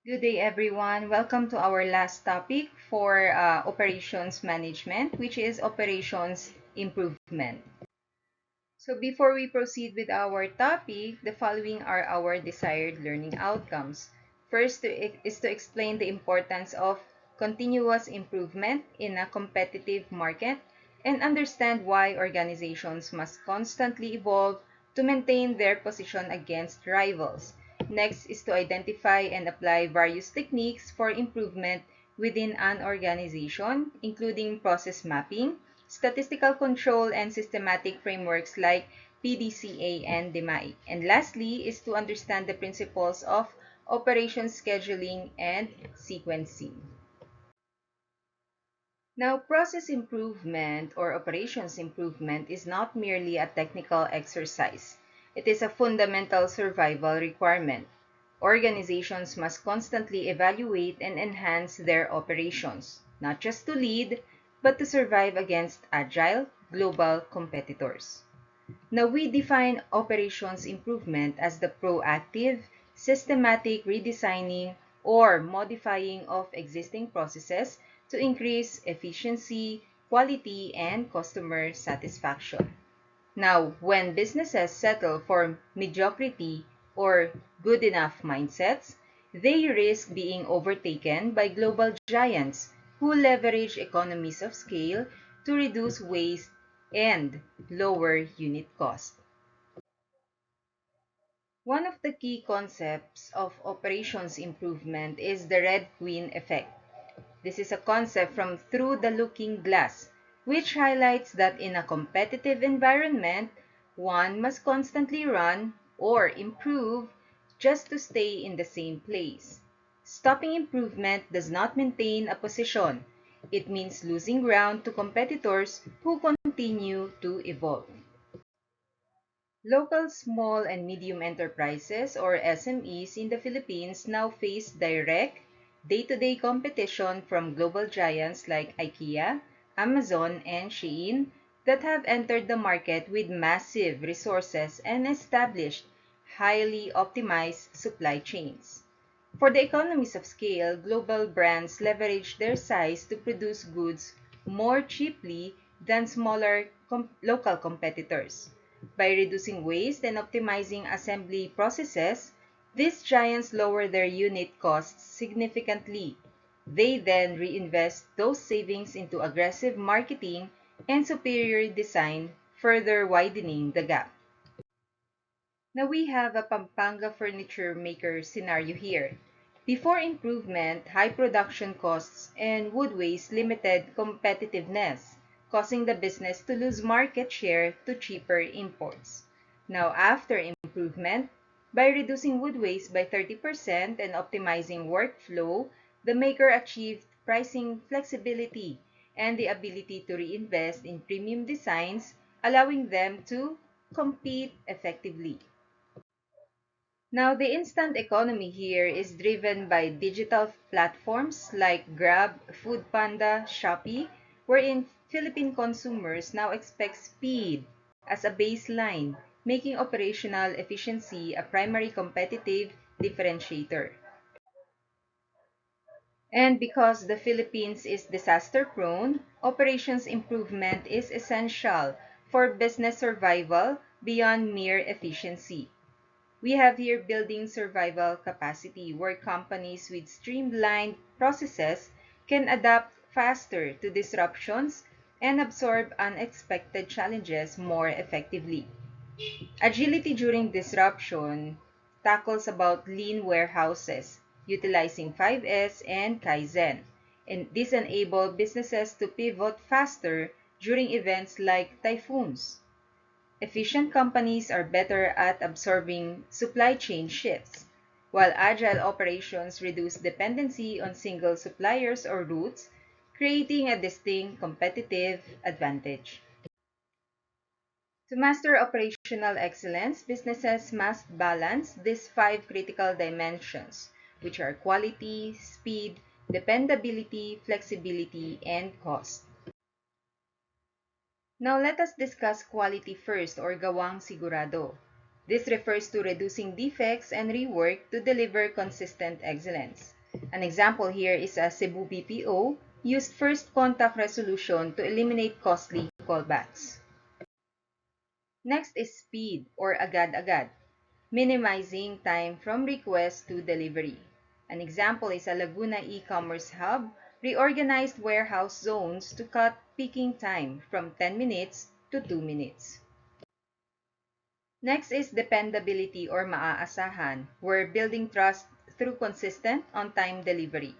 Good day, everyone. Welcome to our last topic for operations management, which is operations improvement. So before we proceed with our topic, the following are our desired learning outcomes. Is to explain the importance of continuous improvement in a competitive market and understand why organizations must constantly evolve to maintain their position against rivals. Next is to identify and apply various techniques for improvement within an organization, including process mapping, statistical control, and systematic frameworks like PDCA and DMAIC. And lastly is to understand the principles of operation scheduling and sequencing. Now, process improvement or operations improvement is not merely a technical exercise. It is a fundamental survival requirement. Organizations must constantly evaluate and enhance their operations, not just to lead, but to survive against agile, global competitors. Now, we define operations improvement as the proactive, systematic redesigning or modifying of existing processes to increase efficiency, quality, and customer satisfaction. Now, when businesses settle for mediocrity or good enough mindsets, they risk being overtaken by global giants who leverage economies of scale to reduce waste and lower unit cost. One of the key concepts of operations improvement is the Red Queen effect. This is a concept from Through the Looking Glass, which highlights that in a competitive environment, one must constantly run or improve just to stay in the same place. Stopping improvement does not maintain a position. It means losing ground to competitors who continue to evolve. Local small and medium enterprises or SMEs in the Philippines now face direct, day-to-day competition from global giants like IKEA, Amazon, and Shein that have entered the market with massive resources and established highly optimized supply chains. For the economies of scale, global brands leverage their size to produce goods more cheaply than smaller local competitors. By reducing waste and optimizing assembly processes, these giants lower their unit costs significantly. They then reinvest those savings into aggressive marketing and superior design, further widening the gap. Now we have a Pampanga furniture maker scenario here. Before improvement, high production costs and wood waste limited competitiveness, causing the business to lose market share to cheaper imports. Now after improvement, by reducing wood waste by 30% and optimizing workflow, the maker achieved pricing flexibility and the ability to reinvest in premium designs, allowing them to compete effectively. Now, the instant economy here is driven by digital platforms like Grab, Foodpanda, Shopee, wherein Philippine consumers now expect speed as a baseline, making operational efficiency a primary competitive differentiator. And because the Philippines is disaster prone, operations improvement is essential for business survival beyond mere efficiency. We have here building survival capacity, where companies with streamlined processes can adapt faster to disruptions and absorb unexpected challenges more effectively. Agility during disruption tackles about lean warehouses, utilizing 5S and Kaizen. And this enables businesses to pivot faster during events like typhoons. Efficient companies are better at absorbing supply chain shifts, while agile operations reduce dependency on single suppliers or routes, creating a distinct competitive advantage. To master operational excellence, businesses must balance these five critical dimensions, which are quality, speed, dependability, flexibility, and cost. Now let us discuss quality first or gawang sigurado. This refers to reducing defects and rework to deliver consistent excellence. An example here is a Cebu BPO used first contact resolution to eliminate costly callbacks. Next is speed or agad-agad, minimizing time from request to delivery. An example is a Laguna e-commerce hub reorganized warehouse zones to cut picking time from 10 minutes to 2 minutes. Next is dependability or maaasahan. We're building trust through consistent on-time delivery.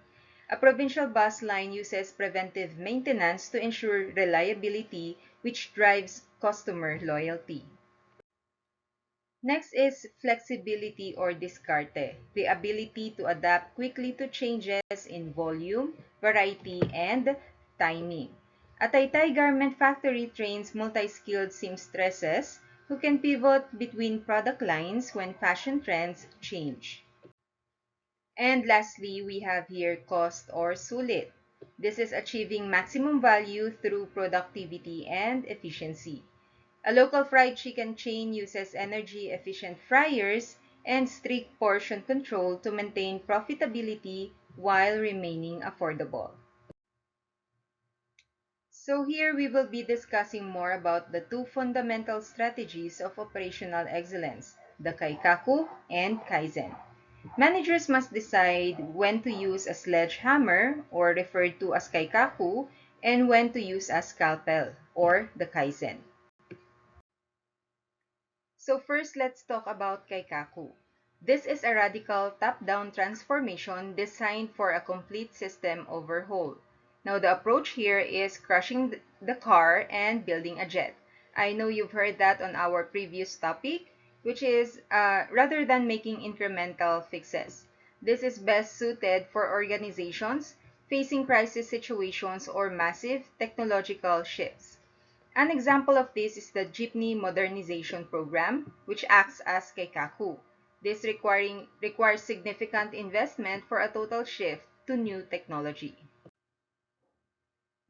A provincial bus line uses preventive maintenance to ensure reliability, which drives customer loyalty. Next is flexibility or discarte, the ability to adapt quickly to changes in volume, variety, and timing. A Taytay Garment Factory trains multi-skilled seamstresses who can pivot between product lines when fashion trends change. And lastly, we have here cost or sulit. This is achieving maximum value through productivity and efficiency. A local fried chicken chain uses energy-efficient fryers and strict portion control to maintain profitability while remaining affordable. So here we will be discussing more about the two fundamental strategies of operational excellence, the Kaikaku and Kaizen. Managers must decide when to use a sledgehammer, or referred to as Kaikaku, and when to use a scalpel, or the Kaizen. So first, let's talk about Kaikaku. This is a radical top-down transformation designed for a complete system overhaul. Now, the approach here is crushing the car and building a jet. I know you've heard that on our previous topic, which is rather than making incremental fixes. This is best suited for organizations facing crisis situations or massive technological shifts. An example of this is the Jeepney Modernization Program, which acts as Keikaku. This requires significant investment for a total shift to new technology.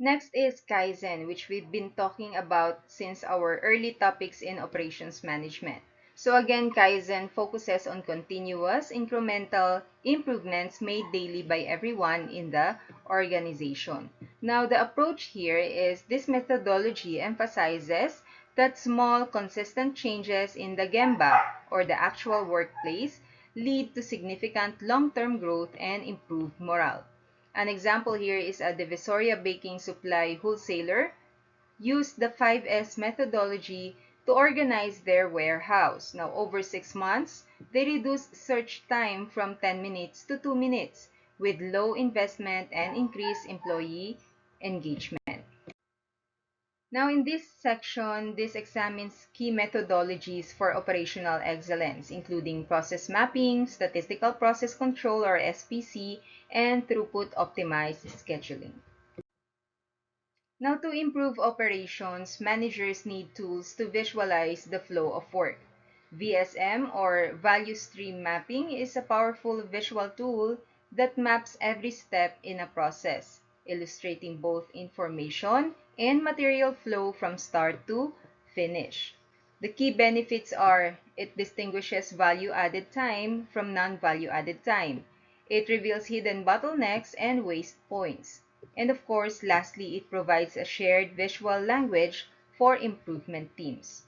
Next is Kaizen, which we've been talking about since our early topics in operations management. So again, Kaizen focuses on continuous incremental improvements made daily by everyone in the organization. Now, the approach here is this methodology emphasizes that small, consistent changes in the Gemba, or the actual workplace, lead to significant long-term growth and improved morale. An example here is a Divisoria Baking Supply wholesaler used the 5S methodology to organize their warehouse. Now, over 6 months, they reduced search time from 10 minutes to 2 minutes with low investment and increased employee engagement. Now, in this section, this examines key methodologies for operational excellence, including process mapping, statistical process control or SPC, and throughput optimized scheduling. Now, to improve operations, managers need tools to visualize the flow of work. VSM, or Value Stream Mapping, is a powerful visual tool that maps every step in a process, illustrating both information and material flow from start to finish. The key benefits are it distinguishes value-added time from non-value-added time. It reveals hidden bottlenecks and waste points. And of course, lastly, it provides a shared visual language for improvement teams.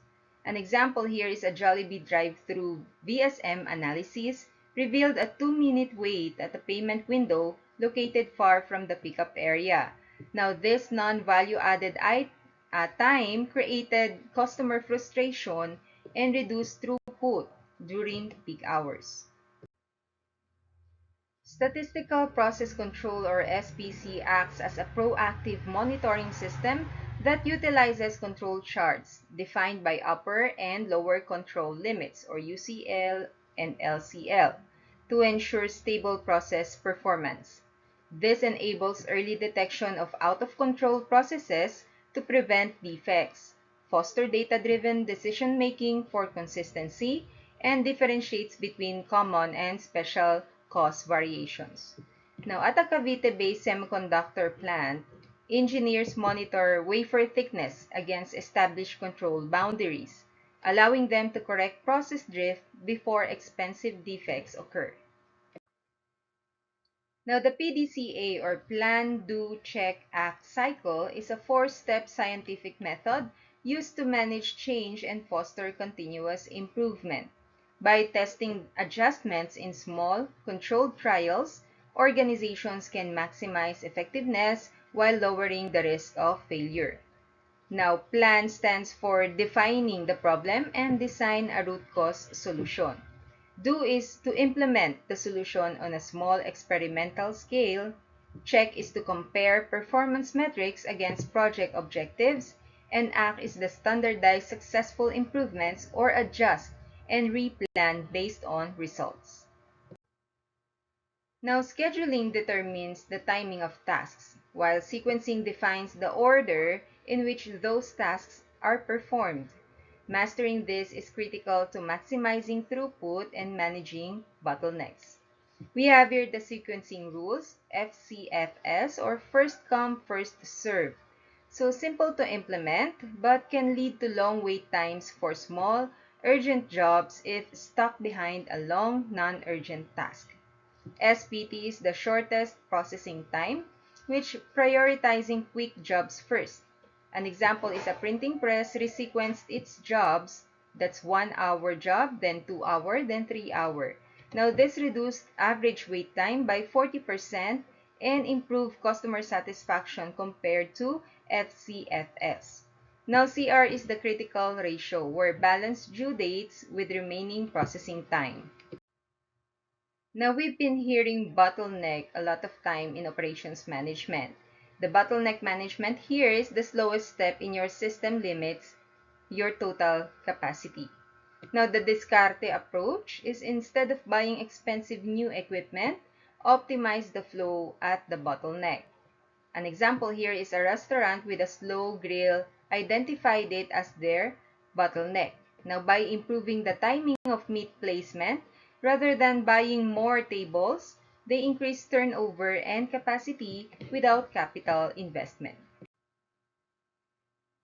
An example here is a Jollibee drive-thru VSM analysis revealed a 2-minute wait at a payment window located far from the pickup area. Now, this non-value-added time created customer frustration and reduced throughput during peak hours. Statistical Process Control, or SPC, acts as a proactive monitoring system that utilizes control charts defined by upper and lower control limits, or UCL and LCL, to ensure stable process performance. This enables early detection of out-of-control processes to prevent defects, foster data-driven decision-making for consistency, and differentiates between common and special cost variations. Now, at a Cavite-based semiconductor plant, engineers monitor wafer thickness against established control boundaries, allowing them to correct process drift before expensive defects occur. Now, the PDCA or Plan, Do, Check, Act cycle is a four-step scientific method used to manage change and foster continuous improvement. By testing adjustments in small, controlled trials, organizations can maximize effectiveness while lowering the risk of failure. Now, PLAN stands for defining the problem and design a root cause solution. Do is to implement the solution on a small experimental scale. Check is to compare performance metrics against project objectives. And act is the standardize successful improvements or adjust and replan based on results. Now, scheduling determines the timing of tasks, while sequencing defines the order in which those tasks are performed. Mastering this is critical to maximizing throughput and managing bottlenecks. We have here the sequencing rules, FCFS, or first come, first serve. So simple to implement, but can lead to long wait times for small, urgent jobs if stuck behind a long, non-urgent task. SPT is the shortest processing time, which prioritizing quick jobs first. An example is a printing press resequenced its jobs. That's 1 hour job, then 2 hour, then 3 hour. Now this reduced average wait time by 40% and improved customer satisfaction compared to FCFS. Now CR is the critical ratio where balance due dates with remaining processing time. Now, we've been hearing bottleneck a lot of time in operations management. The bottleneck management here is the slowest step in your system limits your total capacity. Now, the Descarte approach is instead of buying expensive new equipment, optimize the flow at the bottleneck. An example here is a restaurant with a slow grill identified it as their bottleneck. Now, by improving the timing of meat placement, rather than buying more tables, they increase turnover and capacity without capital investment.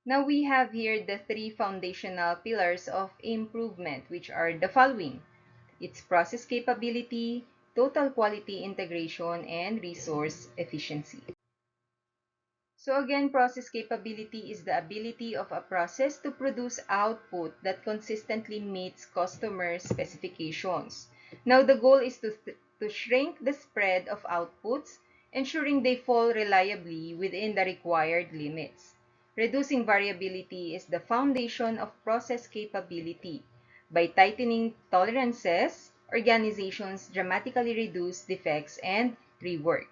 Now, we have here the three foundational pillars of improvement, which are the following. It's process capability, total quality integration, and resource efficiency. So again, process capability is the ability of a process to produce output that consistently meets customer specifications. Now, the goal is to shrink the spread of outputs, ensuring they fall reliably within the required limits. Reducing variability is the foundation of process capability. By tightening tolerances, organizations dramatically reduce defects and rework.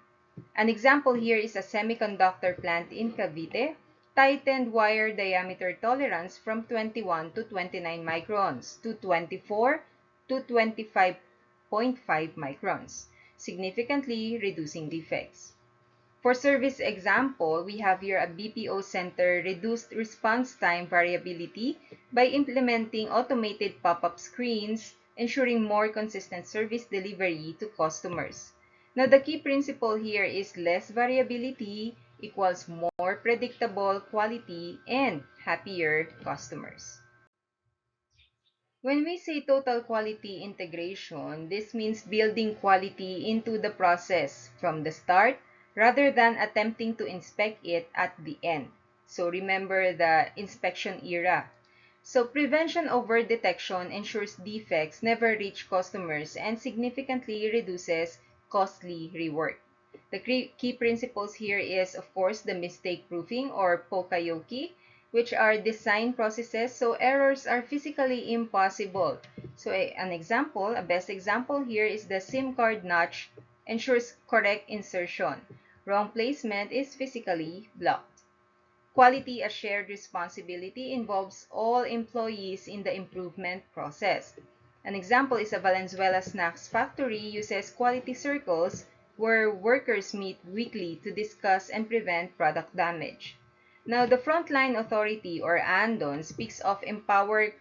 An example here is a semiconductor plant in Cavite, tightened wire diameter tolerance from 21 to 29 microns to 24 to 25.5 microns, significantly reducing defects. For service example, we have here a BPO center reduced response time variability by implementing automated pop-up screens, ensuring more consistent service delivery to customers. Now, the key principle here is less variability equals more predictable quality and happier customers. When we say total quality integration, this means building quality into the process from the start rather than attempting to inspect it at the end. So remember the inspection era. So prevention over detection ensures defects never reach customers and significantly reduces costly rework. The key principles here is, of course, the mistake proofing or Pokayoke, which are design processes, so errors are physically impossible. So a best example here is the SIM card notch ensures correct insertion. Wrong placement is physically blocked. Quality as shared responsibility involves all employees in the improvement process. An example is a Valenzuela Snacks Factory uses quality circles where workers meet weekly to discuss and prevent product damage. Now, the Frontline Authority or ANDON speaks of empower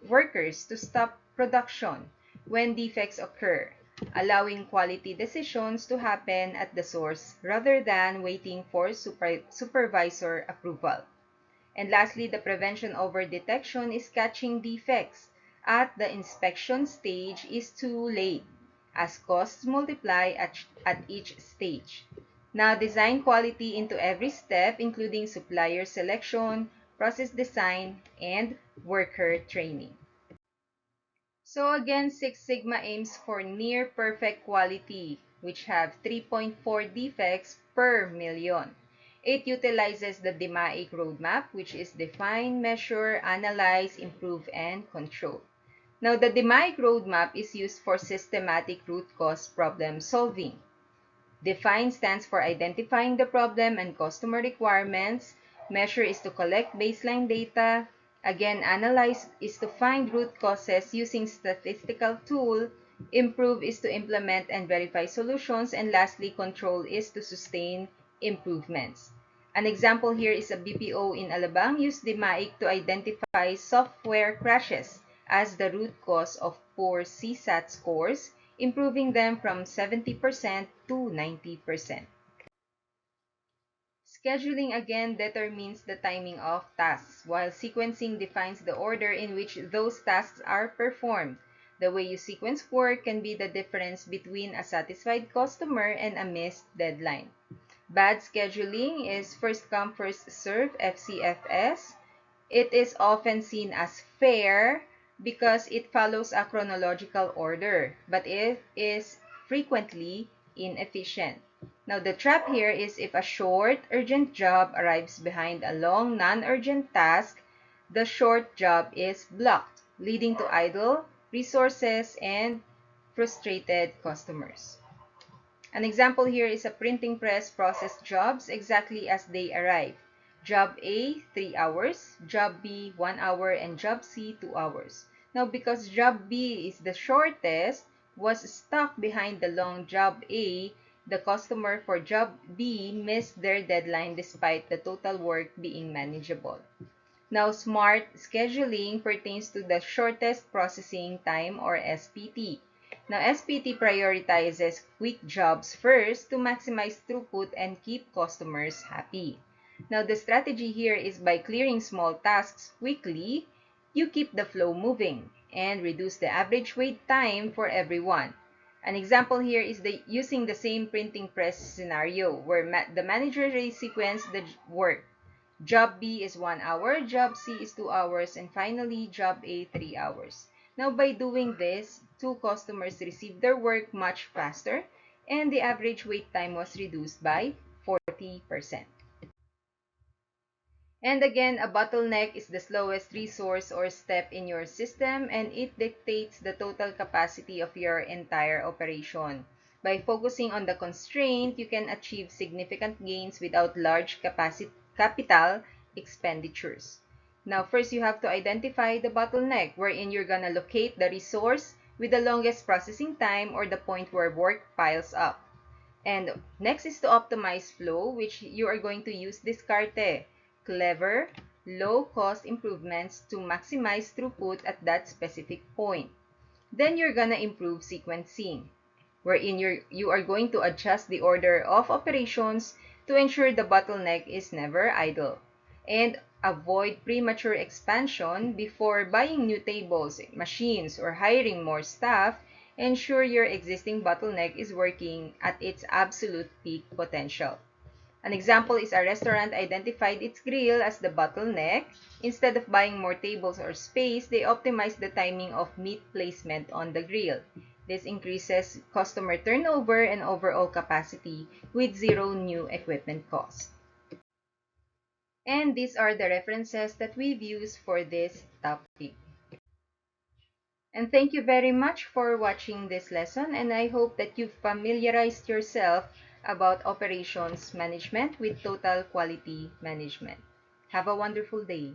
workers to stop production when defects occur, allowing quality decisions to happen at the source rather than waiting for supervisor approval. And lastly, the prevention over detection is catching defects at the inspection stage is too late. as costs multiply at each stage. Now, design quality into every step, including supplier selection, process design, and worker training. So again, Six Sigma aims for near perfect quality, which have 3.4 defects per million. It utilizes the DMAIC roadmap, which is define, measure, analyze, improve, and control. Now, the DMAIC roadmap is used for systematic root cause problem solving. Define stands for identifying the problem and customer requirements. Measure is to collect baseline data. Again, analyze is to find root causes using statistical tool. Improve is to implement and verify solutions. And lastly, control is to sustain improvements. An example here is a BPO in Alabang used DMAIC to identify software crashes as the root cause of poor CSAT scores, improving them from 70% to 90%. Scheduling again determines the timing of tasks, while sequencing defines the order in which those tasks are performed. The way you sequence work can be the difference between a satisfied customer and a missed deadline. Bad scheduling is first come, first serve, FCFS. It is often seen as fair because it follows a chronological order, but it is frequently inefficient. Now, the trap here is if a short, urgent job arrives behind a long, non-urgent task, the short job is blocked, leading to idle resources and frustrated customers. An example here is a printing press process jobs exactly as they arrive. Job A, 3 hours, Job B, 1 hour, and Job C, 2 hours. Now, because Job B is the shortest, was stuck behind the long Job A, the customer for Job B missed their deadline despite the total work being manageable. Now, smart scheduling pertains to the shortest processing time or SPT. Now, SPT prioritizes quick jobs first to maximize throughput and keep customers happy. Now, the strategy here is by clearing small tasks quickly, you keep the flow moving and reduce the average wait time for everyone. An example here is using the same printing press scenario where the manager resequenced the work. Job B is 1 hour, Job C is 2 hours, and finally, Job A, 3 hours. Now, by doing this, two customers received their work much faster, and the average wait time was reduced by 40%. And again, a bottleneck is the slowest resource or step in your system, and it dictates the total capacity of your entire operation. By focusing on the constraint, you can achieve significant gains without large capital expenditures. Now, first you have to identify the bottleneck, wherein you're gonna locate the resource with the longest processing time or the point where work piles up. And next is to optimize flow, which you are going to use Descartes. Clever, low-cost improvements to maximize throughput at that specific point. Then you're gonna improve sequencing, wherein you are going to adjust the order of operations to ensure the bottleneck is never idle. And avoid premature expansion before buying new tables, machines, or hiring more staff. Ensure your existing bottleneck is working at its absolute peak potential. An example is a restaurant identified its grill as the bottleneck. Instead of buying more tables or space, they optimized the timing of meat placement on the grill. This increases customer turnover and overall capacity with zero new equipment cost. And these are the references that we've used for this topic. And thank you very much for watching this lesson, and I hope that you've familiarized yourself about operations management with total quality management. Have a wonderful day.